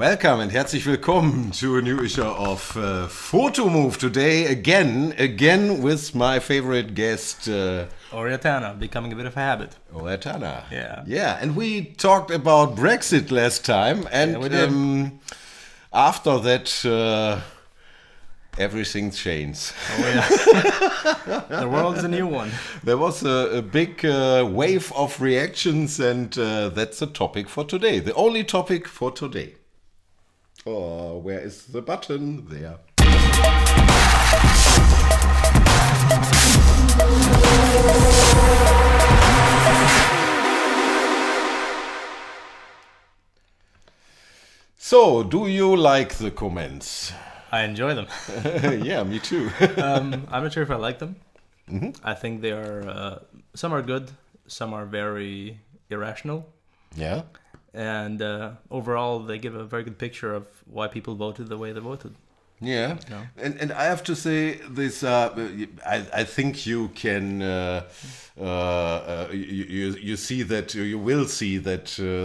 Welcome and herzlich willkommen to a new issue of Fotomov today again with my favorite guest Oriatana, becoming a bit of a habit. Oriatana. Yeah, and we talked about Brexit last time, and we did. After that everything changed. Oh yeah, the world's a new one. There was a big wave of reactions, and that's the topic for today. The only topic for today. Oh, where is the button? There. So, do you like the comments? I enjoy them. Yeah, me too. I'm not sure if I like them. I think they are, some are good, some are very irrational. Yeah. And overall, they give a very good picture of why people voted the way they voted. Yeah, No. and I have to say this. I think you can. You see that you will see that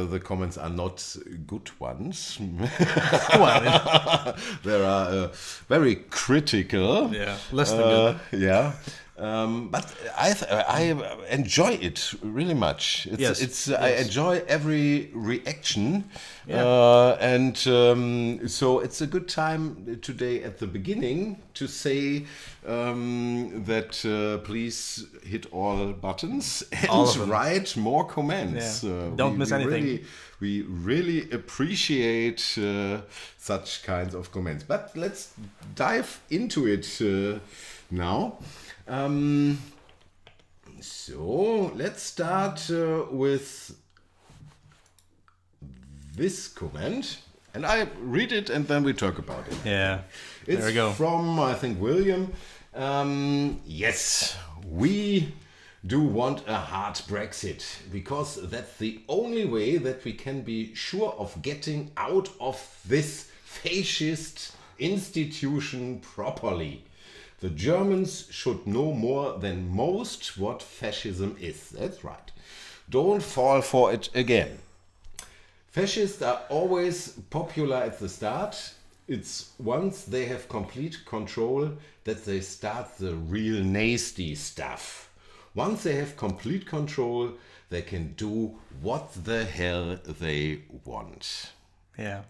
the comments are not good ones. Well, yeah. They are very critical. Yeah, less than good. Yeah. But I enjoy it really much. Yes. I enjoy every reaction, Yeah. and so it's a good time today at the beginning to say that please hit all buttons and All of them. write more comments. Yeah. Don't miss anything. We really appreciate such kinds of comments. But let's dive into it now. So let's start with this comment, and I read it and then we talk about it. Yeah, It's there we go. from, I think, William. Yes, we do want a hard Brexit because that's the only way that we can be sure of getting out of this fascist institution properly. The Germans should know more than most what fascism is. That's right. Don't fall for it again. Fascists are always popular at the start. It's once they have complete control that they start the real nasty stuff. Once they have complete control, they can do what the hell they want. Yeah,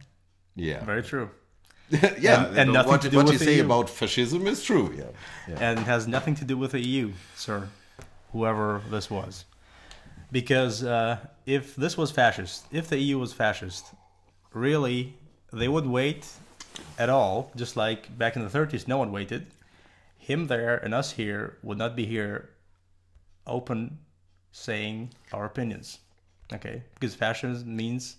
Yeah. very true. Yeah, And nothing what to do you with the say EU. about fascism is true. Yeah. Yeah. And it has nothing to do with the EU, sir, whoever this was. Because if this was fascist, if the EU was fascist, really, they would wait at all, just like back in the 30s, no one waited. Him there and us here would not be here open saying our opinions. Okay? Because fascism means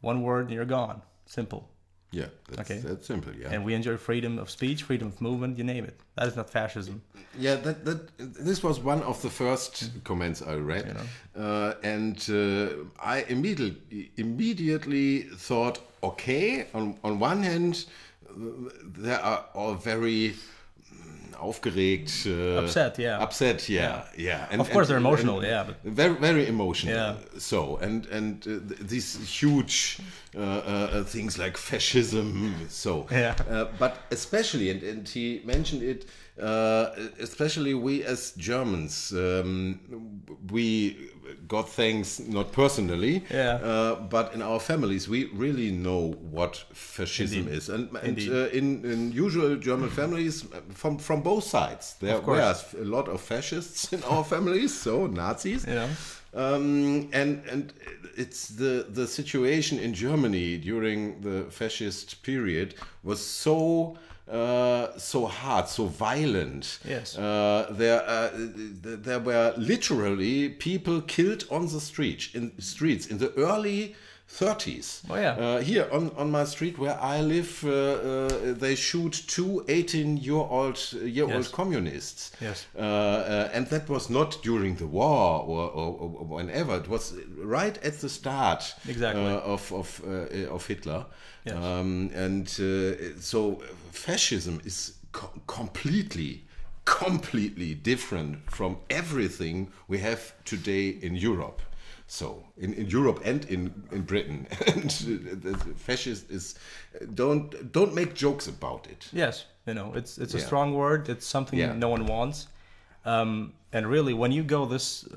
one word and you're gone. Simple. Yeah, that's simple. Yeah, And we enjoy freedom of speech, freedom of movement, you name it. That is not fascism. yeah. This was one of the first comments I read, You know. and I immediately thought, okay, on one hand, they are all very aufgeregt, Upset, yeah. upset, yeah. And, Of course, they're emotional, yeah, but very, very emotional. Yeah. So, and these huge things like fascism. So, Yeah. but especially, and he mentioned it, especially we as Germans, we got things not personally, Yeah. but in our families, we really know what fascism Indeed. is, and Indeed. in usual German families, from both sides, there Of course. were a lot of fascists in our families, so Nazis. You know. And it's the situation in Germany during the fascist period was so hard, so violent. Yes. There were literally people killed on the streets in the early 30s. Oh, yeah. Here on my street where I live, they shoot two 18-year-old Yes. communists. Yes. And that was not during the war or whenever. It was right at the start Exactly. of Hitler. Yes. And so fascism is completely different from everything we have today in Europe. So in Europe and in Britain, and the fascist is don't make jokes about it. Yes, it's a strong word. It's something no one wants. And really, when you go this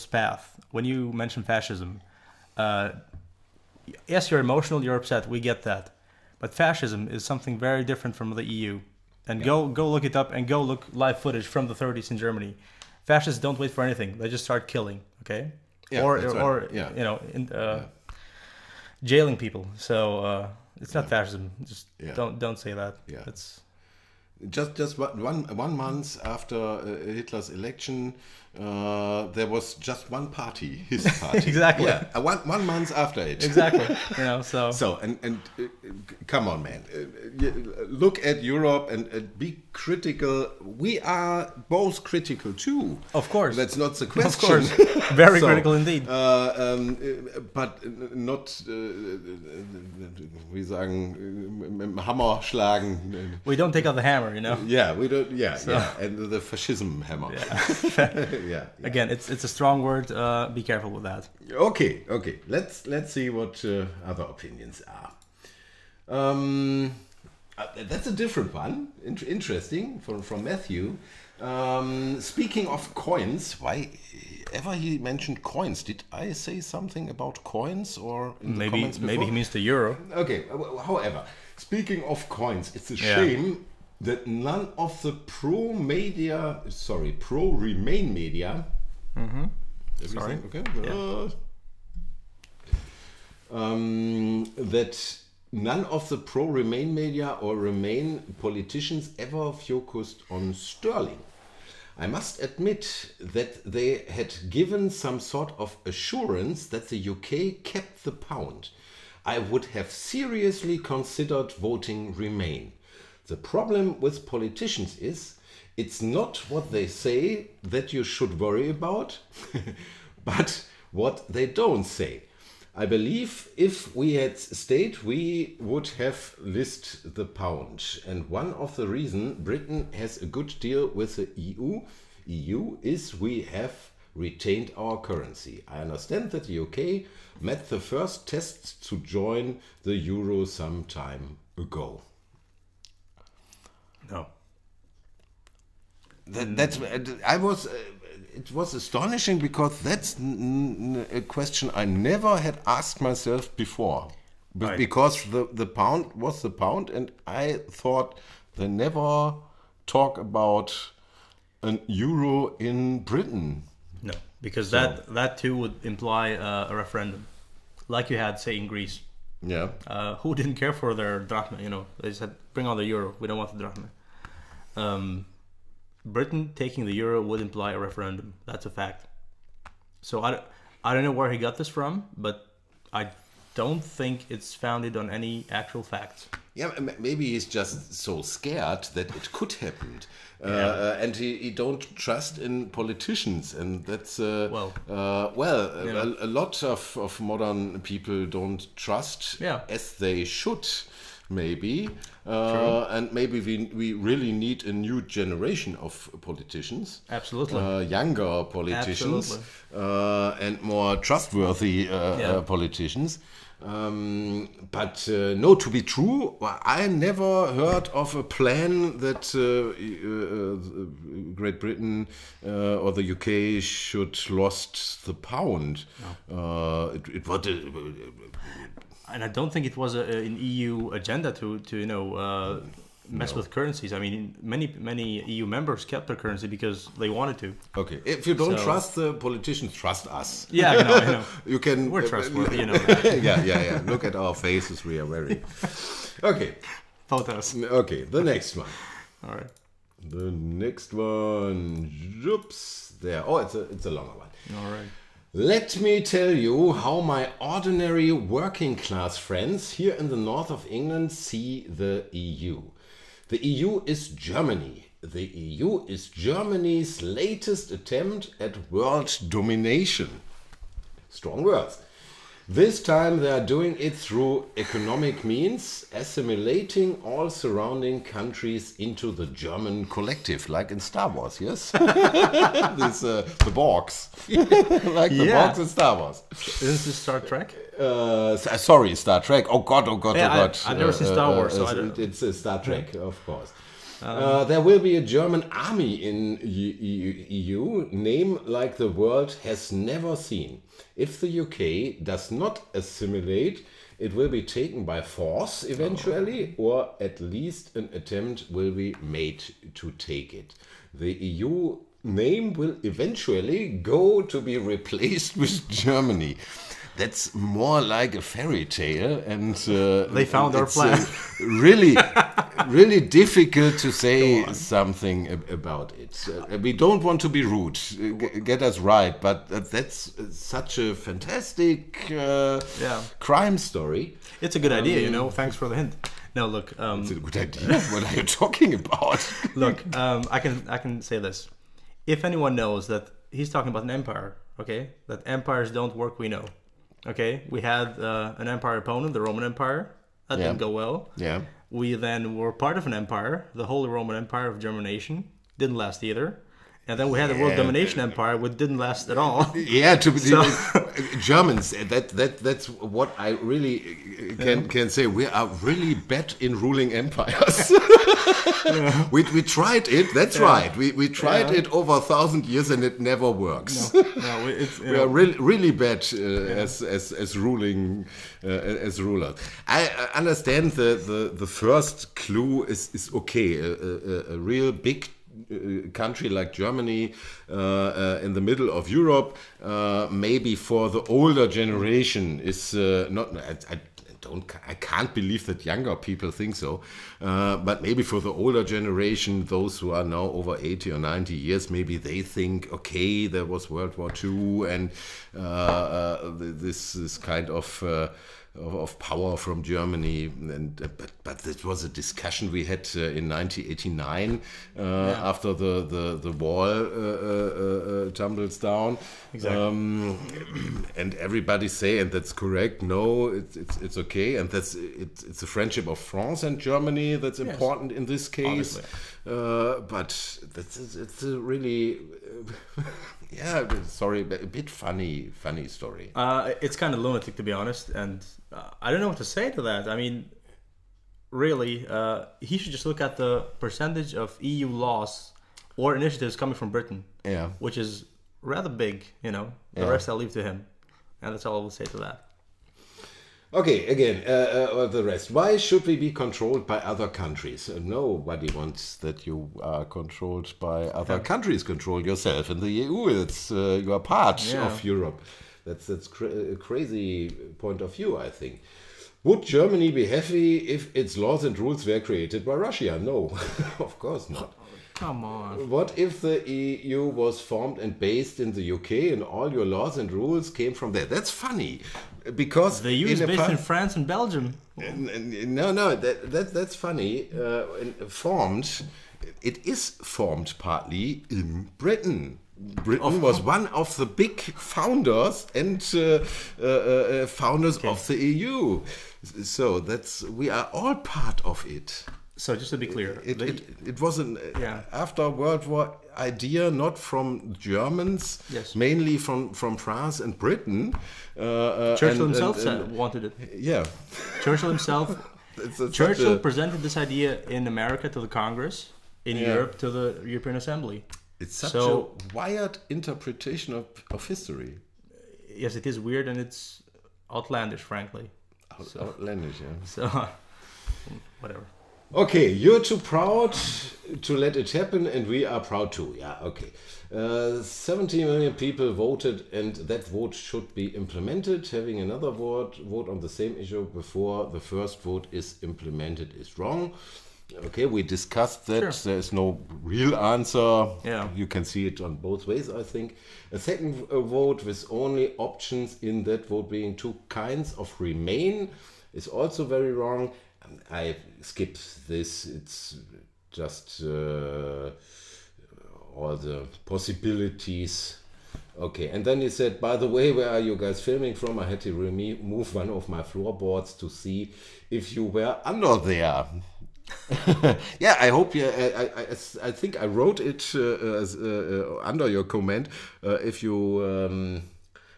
path, when you mention fascism, yes, you're emotional, you're upset. We get that, but fascism is something very different from the EU. And go look it up and go look live footage from the 30s in Germany. Fascists don't wait for anything; they just start killing. Okay. Yeah, or jailing people. So it's not fascism. Just don't say that. Yeah. It's just one month after Hitler's election, there was just one party, his party. Exactly. Yeah, one month after it. Exactly. So and come on, man. Look at Europe and be critical. We are both critical too. Of course. That's not the question. Of course. Very critical indeed. But not, wie sagen, mit dem Hammer schlagen. We don't take out the hammer, Yeah, we don't. Yeah, and the fascism hammer. Yeah. Again, it's a strong word. Be careful with that. Okay. Let's see what other opinions are. That's a different one. Interesting from Matthew. Speaking of coins, why ever he mentioned coins? Did I say something about coins or in the comments before? Maybe he means the euro. Okay. However, speaking of coins, it's a shame that none of the pro-Remain media. Mm-hmm. Everything okay? Yeah. That none of the pro-Remain media or Remain politicians ever focused on sterling. I must admit that they had given some sort of assurance that the UK kept the pound. I would have seriously considered voting Remain. The problem with politicians is it's not what they say that you should worry about, but what they don't say. I believe if we had stayed, we would have listed the pound. And one of the reasons Britain has a good deal with the EU is we have retained our currency. I understand that the UK met the first tests to join the euro some time ago. No. It was astonishing because that's a question I never had asked myself before. Right. Because the pound was the pound, and I thought they never talk about an euro in Britain. No, because that too would imply a referendum, like you had, say, in Greece. Yeah. Who didn't care for their drachma? They said, bring on the euro. We don't want the drachma. Britain taking the euro would imply a referendum. That's a fact. So I don't know where he got this from, but I don't think it's founded on any actual facts. Yeah, maybe he's just so scared that it could happen. And he don't trust in politicians, and that's a lot of modern people don't trust as they should. Maybe, and maybe we really need a new generation of politicians. Absolutely. Younger politicians. And more trustworthy politicians. But no, to be true, I never heard of a plan that Great Britain or the UK should lost the pound. No. It was and I don't think it was an EU agenda to mess with currencies. I mean, many EU members kept their currency because they wanted to. Okay, if you don't trust the politicians, trust us. Yeah, I know. You can. We're trustworthy, that. Yeah. Look at our faces; we are very. Okay. Photos. Okay, the next one. All right. The next one. Oops. There. Oh, it's a longer one. All right. Let me tell you how my ordinary working class friends here in the north of England see the EU. The EU is Germany. The EU is Germany's latest attempt at world domination. Strong words. This time they are doing it through economic means, assimilating all surrounding countries into the German collective, like in Star Wars, yes? This, the Borgs. Like the Borgs in Star Wars. Isn't this Star Trek? Sorry, Star Trek. Oh God, oh God, yeah, oh God. I've never seen Star Wars, so I don't... It's Star Trek, of course. There will be a German army in EU, name like the world has never seen. If the UK does not assimilate, it will be taken by force eventually, or at least an attempt will be made to take it. The EU name will eventually go to be replaced with Germany. That's more like a fairy tale, and they found our plan. Really difficult to say something about it. We don't want to be rude, get us right, but that's such a fantastic crime story. It's a good idea, you know. Thanks for the hint. No, look. It's a good idea. What are you talking about? Look, I can say this. If anyone knows that he's talking about an empire, okay, that empires don't work, we know. Okay, we had an empire opponent, the Roman Empire. That didn't go well. Yeah. We then were part of an empire, the Holy Roman Empire of Germanation. Didn't last either. And then we had the World Domination Empire, which didn't last at all. Yeah, Germans. That's what I really can say. We are really bad in ruling empires. We tried it. That's right. We tried it over 1,000 years, and it never works. No, we are really bad as ruling as rulers. I understand the first clue is okay. A real big country like Germany in the middle of Europe, maybe for the older generation is not. I can't believe that younger people think so, but maybe for the older generation, those who are now over 80 or 90 years, maybe they think, okay, there was World War II, and this kind of power from Germany, and but it was a discussion we had in 1989 after the wall tumbles down. Exactly. And everybody say, and that's correct. No, it's okay, and it's a friendship of France and Germany that's important in this case. But it's a really. Yeah, sorry, a bit funny story. It's kind of lunatic, to be honest, and I don't know what to say to that. I mean, really, he should just look at the percentage of EU laws or initiatives coming from Britain, which is rather big, you know. The rest I'll leave to him, and that's all I will say to that. Okay, again, the rest. Why should we be controlled by other countries? Nobody wants that you are controlled by other countries. Control yourself. In the EU, it's you are part of Europe. That's a crazy point of view, I think. Would Germany be happy if its laws and rules were created by Russia? No, of course not. Come on. What if the EU was formed and based in the UK and all your laws and rules came from there? That's funny, because the EU is based in France and Belgium. No, that's funny. It is formed partly in Britain. Britain was one of the big founders and founders of the EU. So we are all part of it. So just to be clear, it was an after World War idea, not from Germans, mainly from France and Britain. Churchill himself wanted it. Yeah, Churchill himself. Churchill presented this idea in America to the Congress, in Europe to the European Assembly. It's such a wired interpretation of history. Yes, it is weird, and it's outlandish, frankly. Outlandish, yeah. So, whatever. Okay, you're too proud to let it happen, and we are proud too. Yeah, okay. 70 million people voted, and that vote should be implemented. Having another vote on the same issue before the first vote is implemented is wrong. Okay, we discussed that. Sure. There is no real answer. Yeah. You can see it on both ways, I think. A second vote with only options in that vote being two kinds of remain is also very wrong. I skipped this. It's just all the possibilities Okay, and then he said, by the way, where are you guys filming from? I had to remove one of my floorboards to see if you were under there. Yeah, I hope you. I think I wrote it under your comment. If you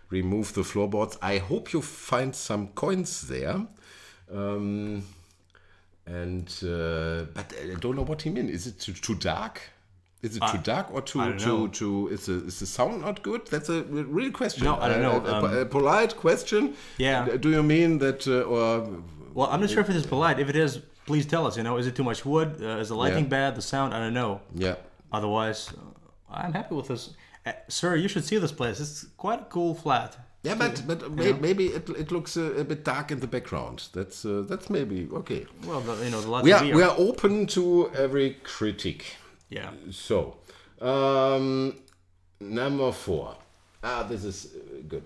remove the floorboards, I hope you find some coins there. But I don't know what he meant. Is it too dark? Is it too dark or too? Is the sound not good? That's a real question. No, I don't know. A polite question. Yeah. Do you mean that or? Well, I'm not sure if it is polite. If it is, please tell us. Is it too much wood? Is the lighting bad? The sound? I don't know. Yeah. Otherwise, I'm happy with this. Sir, you should see this place. It's quite a cool flat. Yeah, but maybe it looks a bit dark in the background. That's maybe okay. Well, the lights we are open to every critique. Yeah. So, number 4. This is good.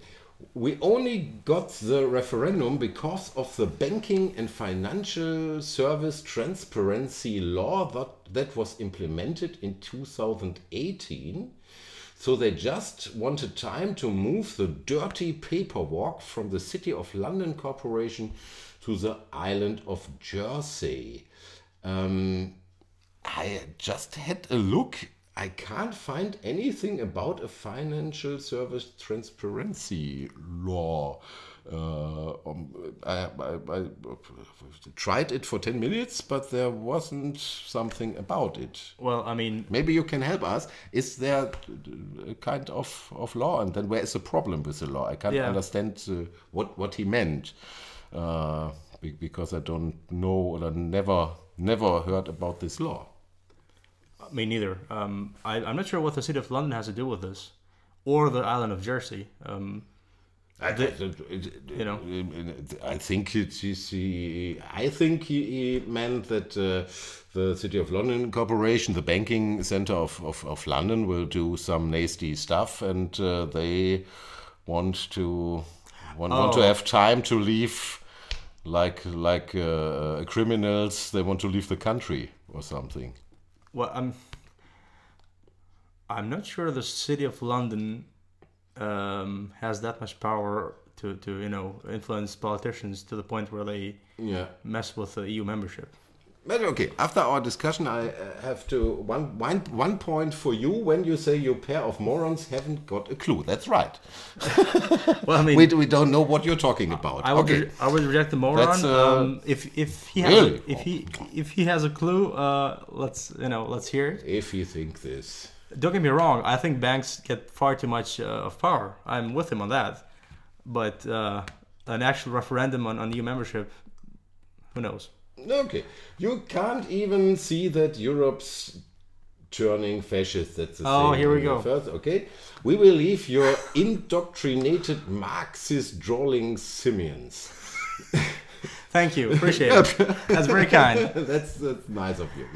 We only got the referendum because of the banking and financial service transparency law that was implemented in 2018. So they just wanted time to move the dirty paperwork from the City of London Corporation to the island of Jersey. I just had a look. I can't find anything about a financial service transparency law. I tried it for 10 minutes, but there wasn't something about it. Well, I mean... Maybe you can help us. Is there a kind of law? And then where is the problem with the law? I can't understand what he meant. Because I don't know or never heard about this law. Me neither. I'm not sure what the City of London has to do with this, or the island of Jersey. I think he meant that the City of London Corporation, the banking center of London, will do some nasty stuff, and they want to have time to leave, like criminals. They want to leave the country or something. Well, I'm not sure the City of London has that much power to influence politicians to the point where they mess with the EU membership. But okay, after our discussion, I have to one point for you when you say you pair of morons haven't got a clue. That's right. Well, I mean, we don't know what you're talking about. I would reject the moron. If he has really? if he has a clue, let's hear it. If you think this. Don't get me wrong. I think banks get far too much of power. I'm with him on that. But an actual referendum on EU membership, who knows? Okay, you can't even see that Europe's turning fascist. That's the Oh, here we go. First, okay, we will leave your indoctrinated Marxist drawling simians. Thank you, appreciate it. That's very kind. That's nice of you.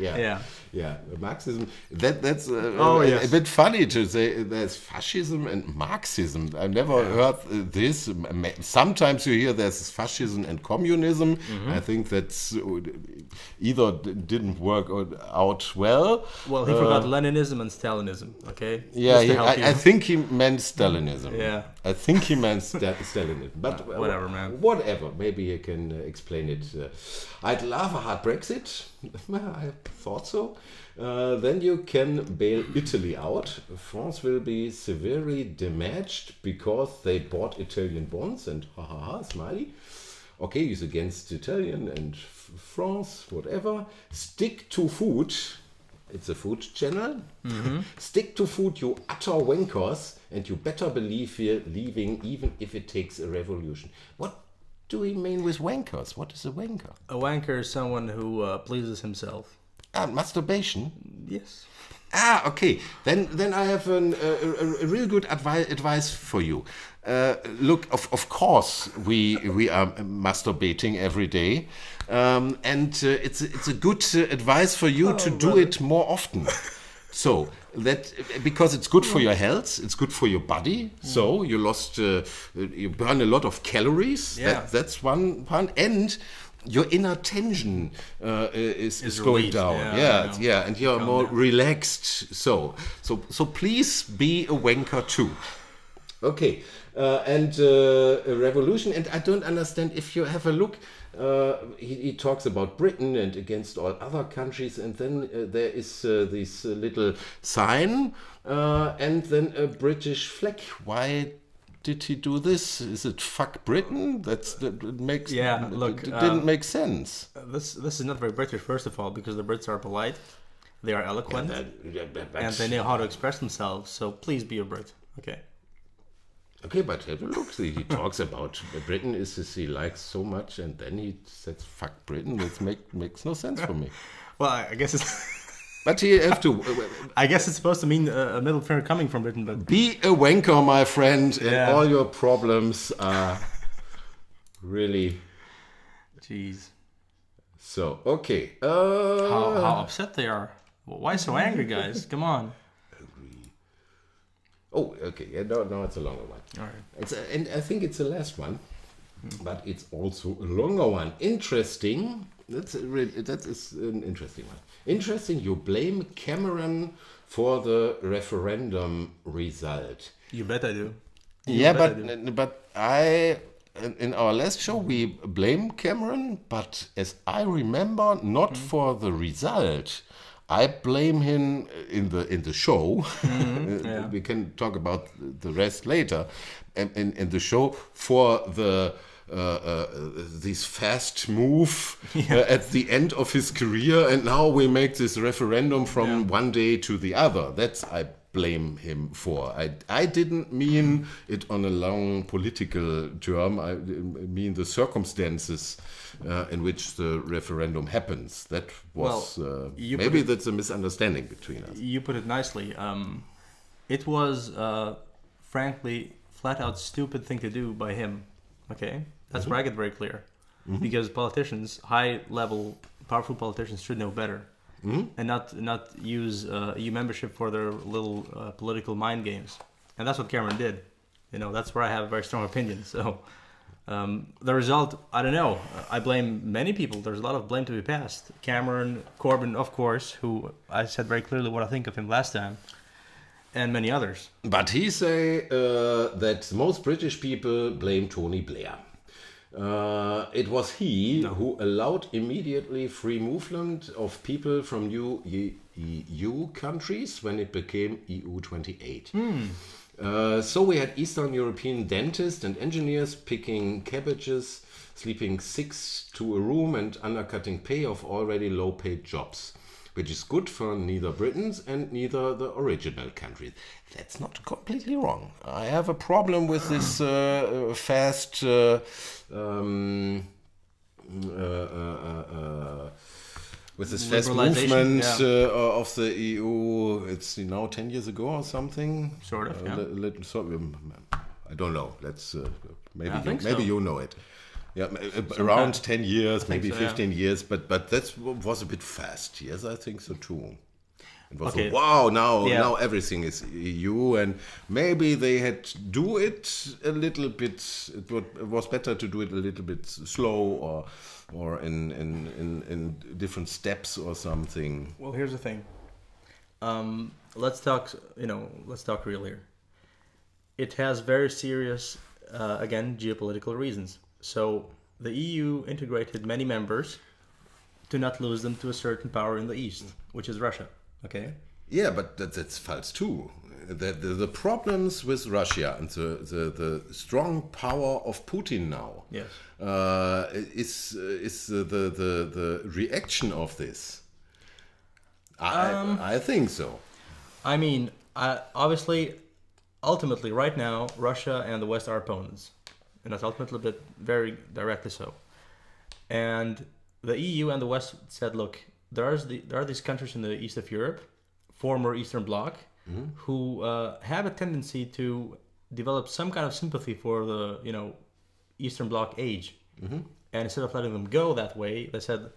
Yeah. Marxism. That's yes. a bit funny to say. There's fascism and Marxism. I've never heard this. Sometimes you hear there's fascism and communism. Mm-hmm. I think that's either didn't work out well. Well, he forgot Leninism and Stalinism. Okay. Yeah, I think he meant Stalinism. Yeah. I think he meant Stalinism. But whatever, man. Whatever. Maybe you can explain it. I'd love a hard Brexit. I thought so. Then you can bail Italy out. France will be severely damaged because they bought Italian bonds and smiley. Okay, he's against Italian and France, whatever. Stick to food. It's a food channel. Mm-hmm. Stick to food, you utter wankers, and you better believe you're leaving even if it takes a revolution. What do we mean with wankers? What is a wanker? A wanker is someone who pleases himself. Masturbation? Yes. Okay. Then I have a real good advice for you. Look, of course we are masturbating every day, and it's a good advice for you to do it more often. So that because it's good for your health, it's good for your body. So you you burn a lot of calories. Yeah. That's one part, and your inner tension is going released. down. Yeah, and you're more relaxed. So please be a wanker too. Okay, and a revolution, and I don't understand if you have a look. He talks about Britain and against all other countries, and then there is this little sign, and then a British flag. Why did he do this? Is it fuck Britain? That makes Look, it didn't make sense. This is not very British, first of all, because the Brits are polite, they are eloquent, and they know how to express themselves. So please be a Brit, okay? Okay, but have a look. He talks about Britain is this he likes so much, and then he says "fuck Britain." That makes no sense for me. Well, I guess it's. But you have to. I guess it's supposed to mean a middle finger coming from Britain, but Be a wanker, my friend, and all your problems are really. Jeez. So okay. How upset they are. Why so angry, guys? Come on. Oh, okay. Yeah, no, it's a longer one. All right. And I think it's the last one, but it's also a longer one. Interesting. That is an interesting one. Interesting. You blame Cameron for the referendum result. You bet I do. But in our last show we blame Cameron, but as I remember, not for the result. I blame him in the show. We can talk about the rest later. In the show for the this fast move at the end of his career, and now we make this referendum from one day to the other. That's I blame him for. I didn't mean it on a long political term. I mean the circumstances in which the referendum happens. That was maybe that's a misunderstanding between us. You put it nicely. It was frankly flat out stupid thing to do by him. Okay, that's where I get very clear, because politicians, high level, powerful politicians, should know better. And not use EU membership for their little political mind games, and that's what Cameron did. You know, that's where I have a very strong opinion. So the result, I don't know. I blame many people. There's a lot of blame to be passed. Cameron, Corbyn, of course, who I said very clearly what I think of him last time, and many others. But he say that most British people blame Tony Blair. It was he who allowed immediately free movement of people from new EU countries when it became EU 28. So we had Eastern European dentists and engineers picking cabbages, sleeping 6 to a room and undercutting pay of already low-paid jobs, which is good for neither Britons and neither the original countries. That's not completely wrong. I have a problem with this fast movement of the EU. It's now 10 years ago or something. Sort of. I don't know. Let's maybe you know it. Yeah, around 10 years, maybe 15 years, but that was a bit fast. Yes, I think so too. It was now everything is EU, and maybe they had to do it a little bit. It was better to do it a little bit slow or in different steps or something. Well, here's the thing. Let's talk real here. It has very serious, again, geopolitical reasons. So the EU integrated many members to not lose them to a certain power in the east, which is Russia. Okay. Yeah, but that's false too. The problems with Russia and the strong power of Putin now is the reaction of this. I think so. I mean, obviously, ultimately, right now, Russia and the West are opponents. And that's ultimately, but very directly so. And the EU and the West said, look, there are these countries in the east of Europe, former Eastern Bloc, who have a tendency to develop some kind of sympathy for the Eastern Bloc age. And instead of letting them go that way, they said,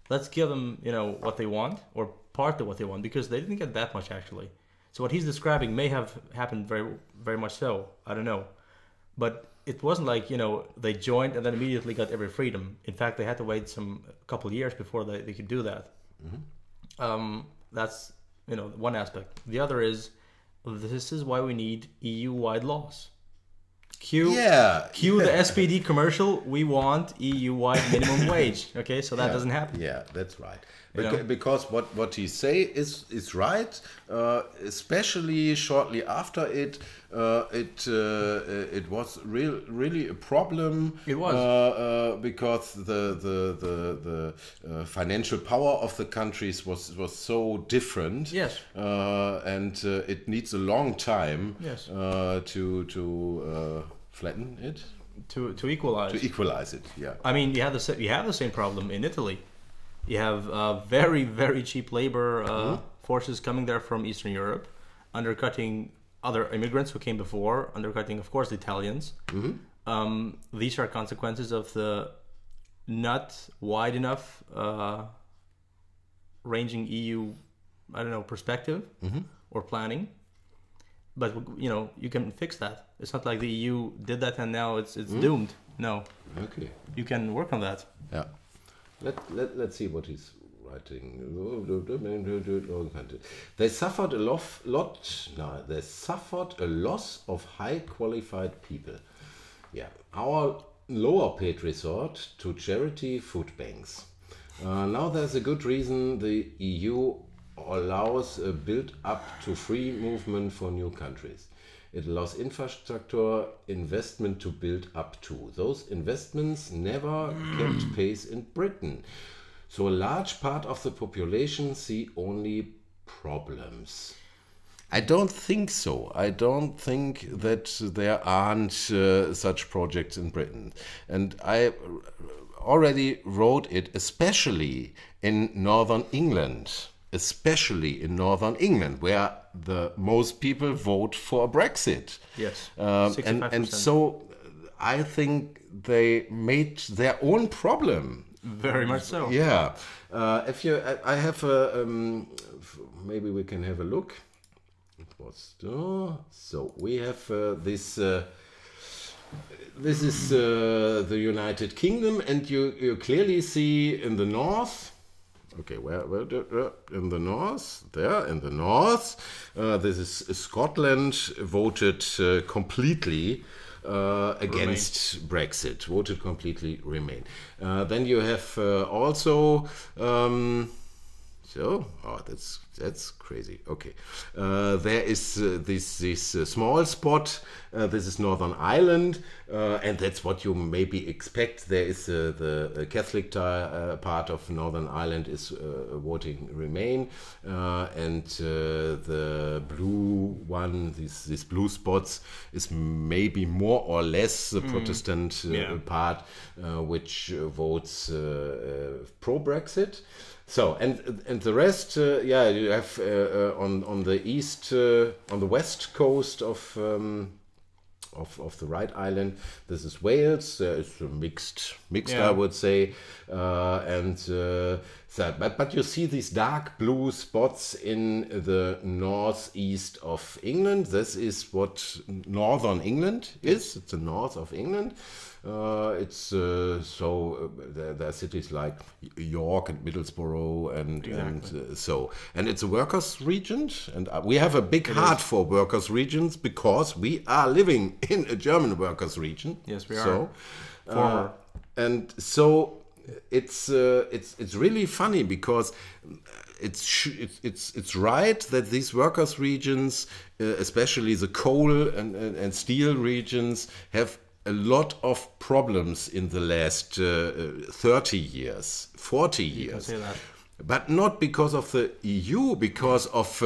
let's give them what they want, or part of what they want, because they didn't get that much actually. So what he's describing may have happened very, very much so. I don't know. But it wasn't like, they joined and then immediately got every freedom. In fact, they had to wait a couple of years before they could do that. That's, one aspect. The other is, this is why we need EU-wide laws. Cue the SPD commercial. We want EU-wide minimum wage. Okay, so that doesn't happen. Yeah, that's right. You know? Because what he say is right. Especially shortly after it was really a problem. It was because the financial power of the countries was so different. Yes. And it needs a long time. Yes. To flatten it. To equalize. To equalize it. Yeah. I mean, you have the same problem in Italy. You have very, very cheap labor forces coming there from Eastern Europe, undercutting other immigrants who came before, undercutting, of course, the Italians. These are consequences of the not wide enough ranging EU, perspective or planning. But, you can fix that. It's not like the EU did that and now it's doomed. No. Okay. You can work on that. Yeah. Let's see what he's writing. They suffered they suffered a loss of high qualified people. Yeah. Our lower paid resort to charity food banks. Now there's a good reason the EU allows a build up to free movement for new countries. It allows infrastructure investment to build up too. Those investments never kept pace in Britain. So a large part of the population see only problems. I don't think so. I don't think that there aren't such projects in Britain. And I already wrote it, especially in Northern England. Especially in Northern England, where the most people vote for Brexit. Yes, and so I think they made their own problem. Very much so. Yeah. I have maybe we can have a look. It was so we have this. This is the United Kingdom, and you clearly see in the north. Okay, where in the north? There, in the north. This is Scotland voted completely against Brexit. Voted completely Remain. Then you have also. That's crazy. Okay, there is this small spot. This is Northern Ireland, and that's what you maybe expect. There is the Catholic part of Northern Ireland is voting Remain, and the blue one, these blue spots, is maybe more or less the Protestant part, which votes pro Brexit. So and the rest, you have on the east, on the west coast of the right island. This is Wales. It's mixed, I would say, but you see these dark blue spots in the northeast of England. This is what Northern England is. It's the north of England. It's there are cities like York and Middlesbrough and it's a workers' region, and we have a big heart for workers' regions because we are living in a German workers' region. Yes, we are. And so it's really funny because it's right that these workers' regions, especially the coal and steel regions, have a lot of problems in the last 30 years, 40 years. You can say that. But not because of the EU, because of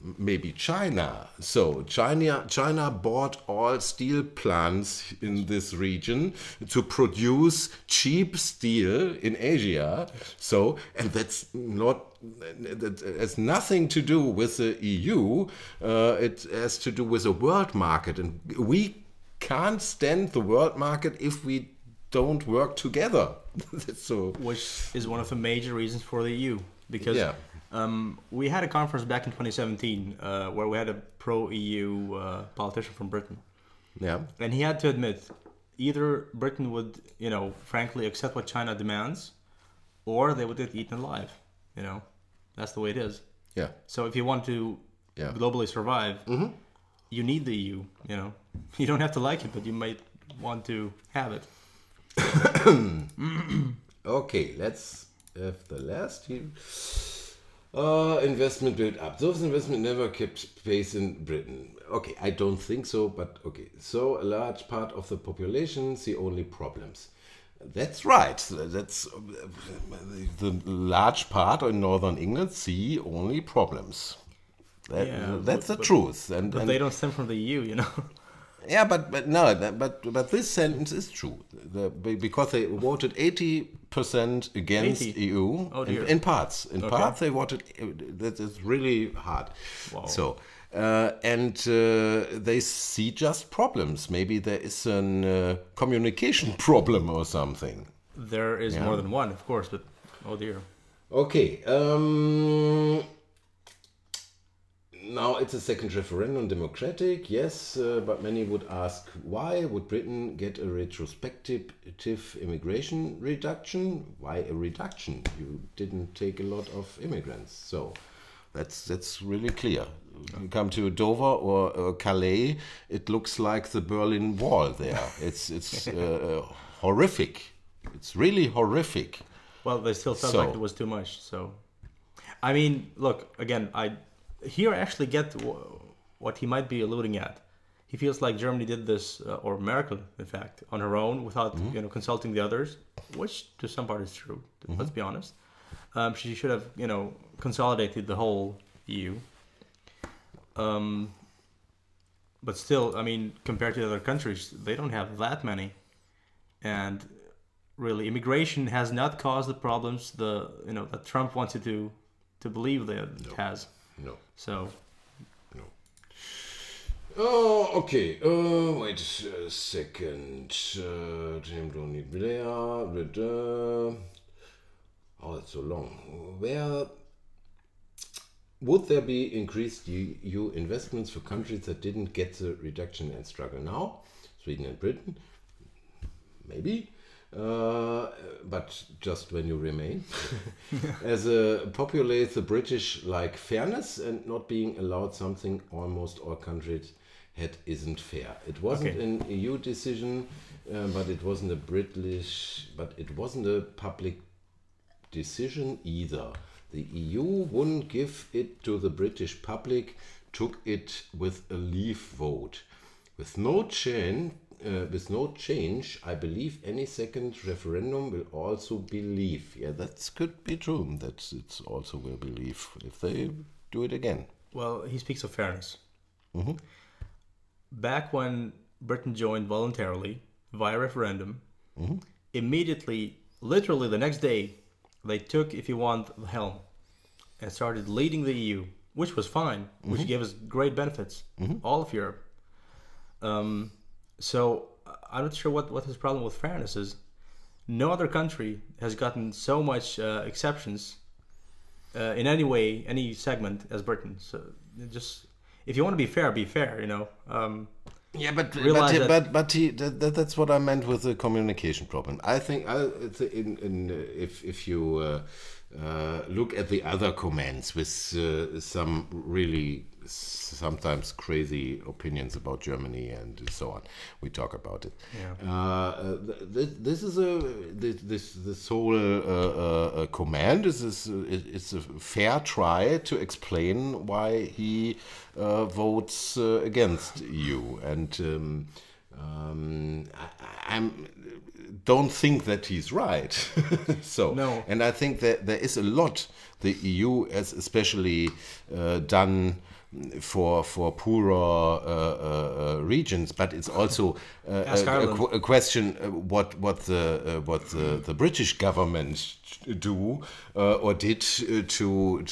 maybe China. So China bought all steel plants in this region to produce cheap steel in Asia. So, and that has nothing to do with the EU. It has to do with the world market, and we can't stand the world market if we don't work together. Which is one of the major reasons for the EU, because we had a conference back in 2017 where we had a pro-EU politician from Britain. Yeah, and he had to admit either Britain would, frankly accept what China demands, or they would get eaten alive. That's the way it is. Yeah. So if you want to globally survive. you need the EU. You know, you don't have to like it, but you might want to have it. Okay, let's have the last here. Investment built up. Those investment never kept pace in Britain. Okay, I don't think so, but okay. So a large part of the population see only problems. That's right. That's the large part in northern England see only problems. That's the truth. But they don't stem from the EU, you know. Yeah, but this sentence is true. Because they voted 80% against 80? EU in parts. In parts they voted. That is really hard. Wow. So they see just problems. Maybe there is a communication problem or something. There is more than one, of course, but oh dear. Okay. Now it's a second referendum, democratic, yes, but many would ask, why would Britain get a retrospective immigration reduction? Why a reduction? You didn't take a lot of immigrants, so that's really clear. You come to Dover or Calais, it looks like the Berlin Wall there. It's horrific. It's really horrific. Well, they still felt like it was too much. So, I mean, look again. I actually get what he might be alluding at. He feels like Germany did this, or Merkel, in fact, on her own without consulting the others, which to some part is true. Let's be honest. She should have consolidated the whole EU. But still, I mean, compared to other countries, they don't have that many, and really, immigration has not caused the problems that Trump wants you to believe that it has. No. So. No. Oh, okay. Wait a second. Tony Blair. Oh, it's so long. Would there be increased EU investments for countries that didn't get the reduction and struggle now? Sweden and Britain? Maybe. But just when you remain. As a populace, the British like fairness, and not being allowed something almost all countries had isn't fair. It wasn't an EU decision, but it wasn't a public decision either. The EU wouldn't give it to the British public, took it with a leave vote. With no change, I believe any second referendum will also believe. Yeah, that could be true. That it's also will believe if they do it again. Well, he speaks of fairness. Mm-hmm. Back when Britain joined voluntarily via referendum, immediately, literally the next day, they took, if you want, the helm and started leading the EU, which was fine, which gave us great benefits, all of Europe. So I'm not sure what his problem with fairness is. No other country has gotten so much exceptions in any way, any segment as Britain. So just if you want to be fair, Yeah, but that's what I meant with the communication problem. I think if you look at the other comments with some really sometimes crazy opinions about Germany and so on, we talk about it. Yeah. This whole command is a fair try to explain why he votes against you, and I don't think that he's right. So no. And I think that there is a lot the EU has especially done for poorer regions, but it's also a question what the British government do or did to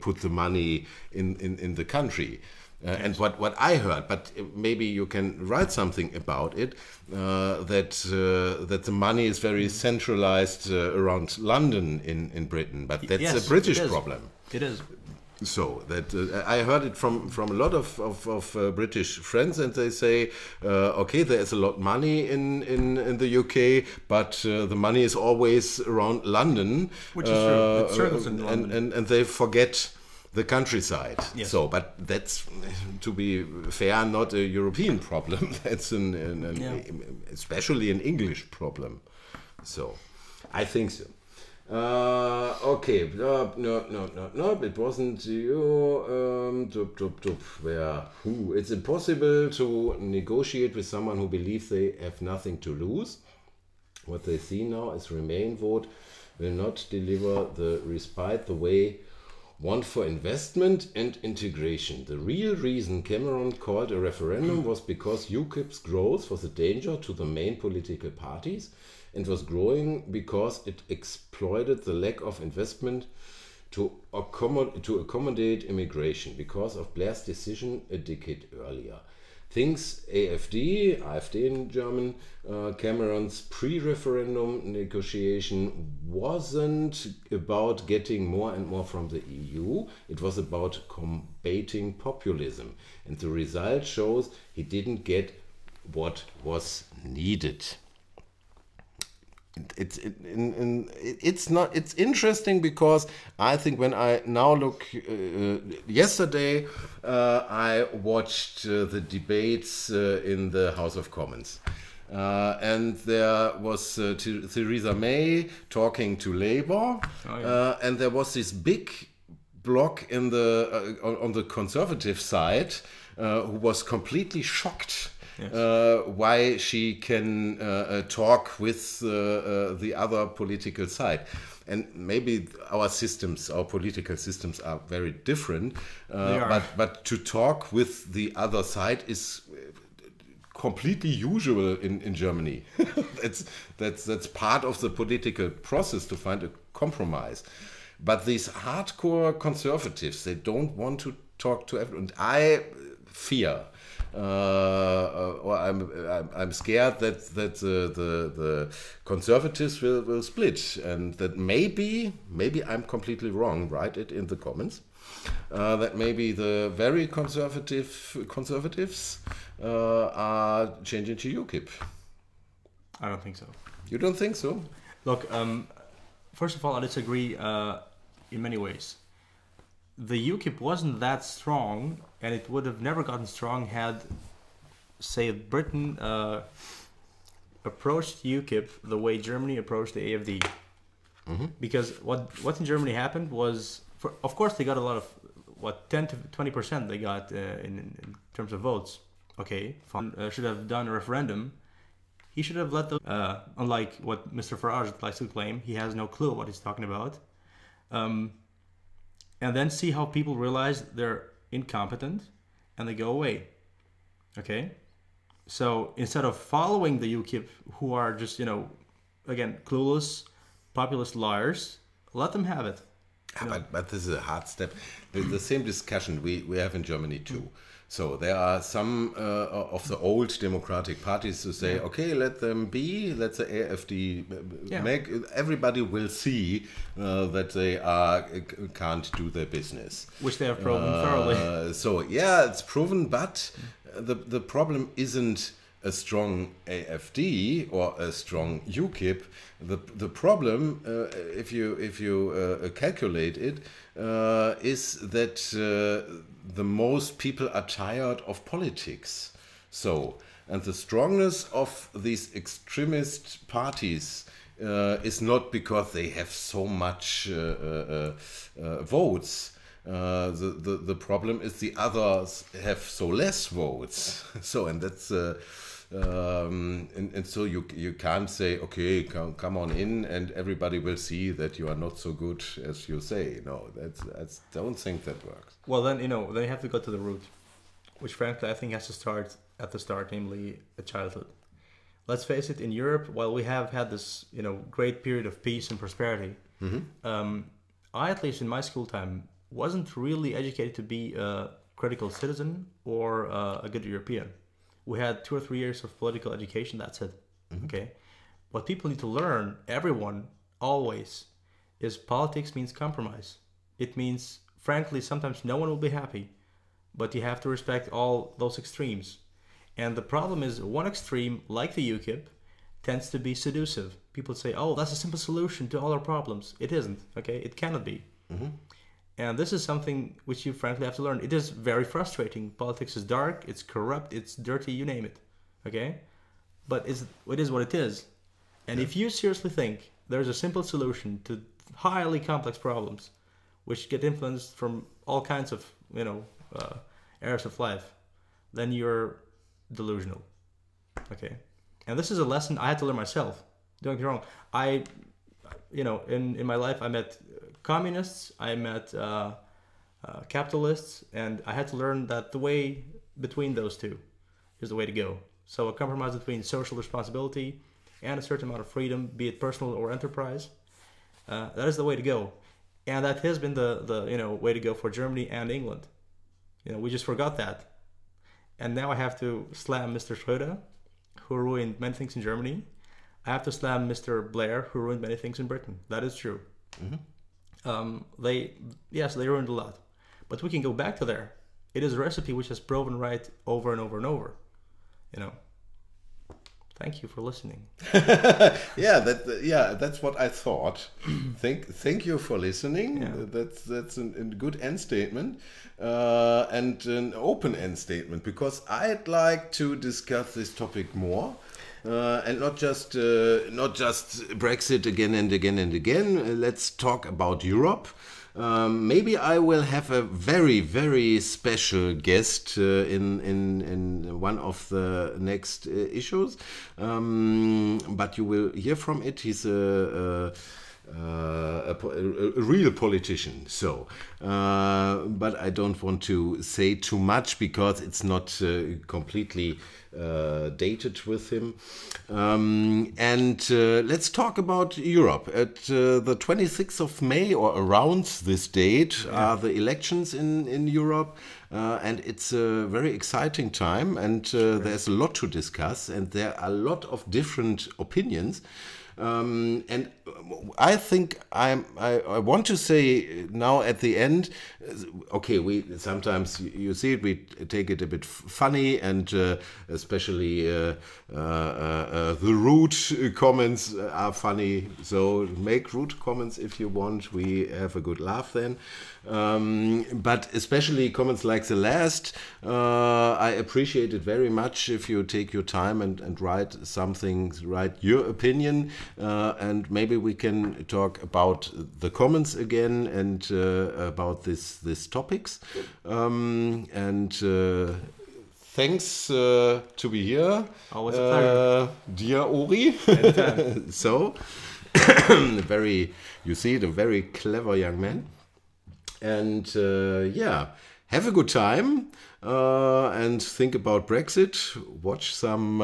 put the money in the country. And what I heard, but maybe you can write something about it, that the money is very centralized around London in Britain, but that's a British problem. It is. So that I heard it from a lot of British friends, and they say, okay, there is a lot of money in the UK, but the money is always around London, which is true. It circles in London. And they forget the countryside. Yes. So, but that's, to be fair, not a European problem. That's especially an English problem. So, I think so. Okay, no, it wasn't you. It's impossible to negotiate with someone who believes they have nothing to lose. What they see now is Remain vote will not deliver the respite the way want for investment and integration. The real reason Cameron called a referendum was because UKIP's growth was a danger to the main political parties and was growing because it exploited the lack of investment to accommodate immigration because of Blair's decision a decade earlier. Things AfD in German, Cameron's pre-referendum negotiation wasn't about getting more and more from the EU. It was about combating populism. And the result shows he didn't get what was needed. It's interesting because I think when I now look, yesterday I watched the debates in the House of Commons, and there was Theresa May talking to Labour, and there was this big bloc in the on the Conservative side who was completely shocked. Yes. Why she can talk with the other political side. And maybe our political systems are very different, but to talk with the other side is completely usual in Germany. that's part of the political process to find a compromise. But these hardcore conservatives, they don't want to talk to everyone. I fear, or I'm scared that the conservatives will split, and that maybe I'm completely wrong. Write it in the comments. That maybe the very conservatives are changing to UKIP. I don't think so. You don't think so? Look, first of all, I disagree in many ways. The UKIP wasn't that strong, and it would have never gotten strong had, say, Britain approached UKIP the way Germany approached the AfD. Mm-hmm. Because what in Germany happened was, of course, they got a lot of 10 to 20% they got in terms of votes. Okay, should have done a referendum. He should have let the unlike what Mr. Farage likes to claim, he has no clue what he's talking about. And then see how people realize they're incompetent and they go away. Okay? So instead of following the UKIP, who are just, again, clueless, populist liars, let them have it. But this is a hard step. The same discussion we have in Germany too. So there are some of the old democratic parties who say, okay, let them be, let the AfD make. Everybody will see that they can't do their business. Which they have proven thoroughly. So yeah, it's proven, but the problem isn't a strong AfD or a strong UKIP. The problem, if you calculate it, is that the most people are tired of politics. So, and the strongness of these extremist parties is not because they have so much votes. The problem is the others have so less votes. So, and that's and so you can't say, okay, come on in and everybody will see that you are not so good as you say. No, that's don't think that works. Well, then then you have to go to the root, which frankly I think has to start at the start, namely at childhood. Let's face it, in Europe, while we have had this great period of peace and prosperity, I, at least in my school time, wasn't really educated to be a critical citizen or a good European. We had 2 or 3 years of political education, that's it. Mm-hmm. Okay. What people need to learn, everyone, always, is politics means compromise. It means, frankly, sometimes no one will be happy, but you have to respect all those extremes. And the problem is, one extreme, like the UKIP, tends to be seductive. People say, oh, that's a simple solution to all our problems. It isn't, okay? It cannot be. Mm-hmm. And this is something which you frankly have to learn. It is very frustrating. Politics is dark, it's corrupt, it's dirty, you name it. Okay? But it is what it is. And if you seriously think there's a simple solution to highly complex problems, which get influenced from all kinds of, areas of life, then you're delusional. Okay? And this is a lesson I had to learn myself. Don't get me wrong. In my life, I met communists, I met capitalists, and I had to learn that the way between those two is the way to go. So a compromise between social responsibility and a certain amount of freedom, be it personal or enterprise, that is the way to go. And that has been the way to go for Germany and England. We just forgot that. And now I have to slam Mr. Scherer, who ruined many things in Germany. I have to slam Mr. Blair, who ruined many things in Britain. That is true. Mm-hmm. They ruined a lot. But we can go back to there. It is a recipe which has proven right over and over and over. Thank you for listening. That's what I thought. Thank you for listening. Yeah. That's a good end statement and an open end statement, because I'd like to discuss this topic more. And not just Brexit again and again and again. Let's talk about Europe. Maybe I will have a very, very special guest in one of the next issues. But you will hear from it. He's a real politician. So, but I don't want to say too much because it's not completely dated with him. Let's talk about Europe. At the 26th of May or around this date are the elections in Europe. And it's a very exciting time, and there's a lot to discuss, and there are a lot of different opinions. And I think I want to say now at the end, okay, we sometimes, you see it, we take it a bit funny, and especially the rude comments are funny. So make rude comments if you want. We have a good laugh then. But especially comments like the last, I appreciate it very much if you take your time and write something, write your opinion, and maybe we can talk about the comments again and about this topics. Thanks to be here. Always a pleasure. Dear Ori. So, you see it, a very clever young man. And have a good time and think about Brexit. Watch some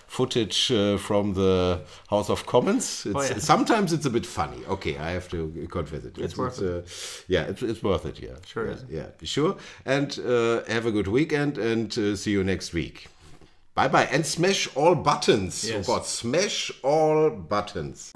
footage from the House of Commons. Sometimes it's a bit funny. Okay, I have to confess it. It's worth it. It's worth it. Yeah, sure is. Yeah, sure. And have a good weekend, and see you next week. Bye bye, and smash all buttons. Yes. Oh God, smash all buttons.